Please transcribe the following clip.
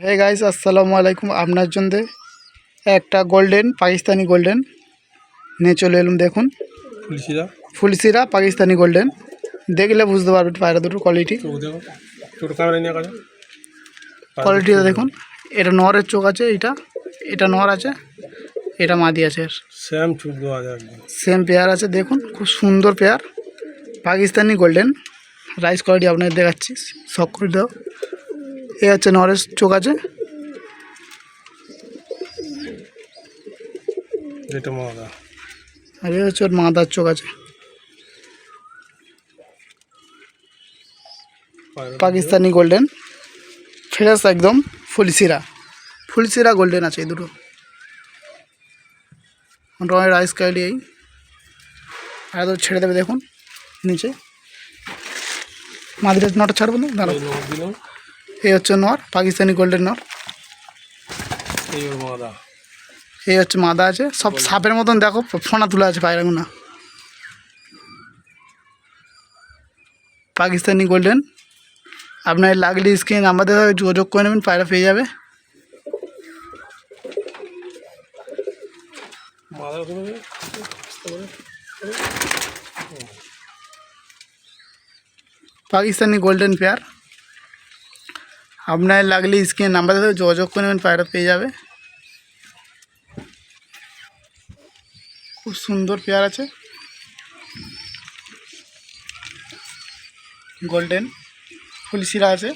Hey guys, আসসালামু আলাইকুম। আপনার জন্য একটা গোল্ডেন পাকিস্তানি গোল্ডেন নিয়ে চলে এলাম। দেখুন, ফুলসিরা পাকিস্তানি গোল্ডেন। দেখলে বুঝতে পারবেন পায়রা দুটোর কোয়ালিটিটা দেখুন। এটা নরের চোখ আছে, এটা নর আছে, এটা মাদি আছে। সেম পেয়ার আছে, দেখুন খুব সুন্দর pair Pakistani golden. Rice quality আপনাদের দেখাচ্ছি, শখ করে দাও। এ হচ্ছে নরের চোখ আছে, আর এ হচ্ছে ওর মাদার চোখ আছে। পাকিস্তানি গোল্ডেন ফ্রেশ একদম, ফুলসিরা গোল্ডেন আছে এই দুটো। রঙের রাইস কোয়ালিটি এই আর তো ছেড়ে দেবে, দেখুন নিচে মাদিরা নটা ছাড়বো না, দাঁড়াও। এই হচ্ছে নর, পাকিস্তানি গোল্ডেন নর। এই হচ্ছে মাদা আছে, সব সাপের মতন দেখো, ফোনা তুলে আছে পায়রাগুনা। পাকিস্তানি গোল্ডেন আপনার লাগলে স্ক্রিন আমাদের যোগাযোগ করে নেবেন, পায়রা পেয়ে যাবে। পাকিস্তানি গোল্ডেন পেয়ার আপনার লাগলে স্ক্রিন নাম্বারে যোগাযোগ করে নেবেন, পায়রা পেয়ে যাবে। খুব সুন্দর পেয়ার আছে গোল্ডেন, ফুলসিরা আছে।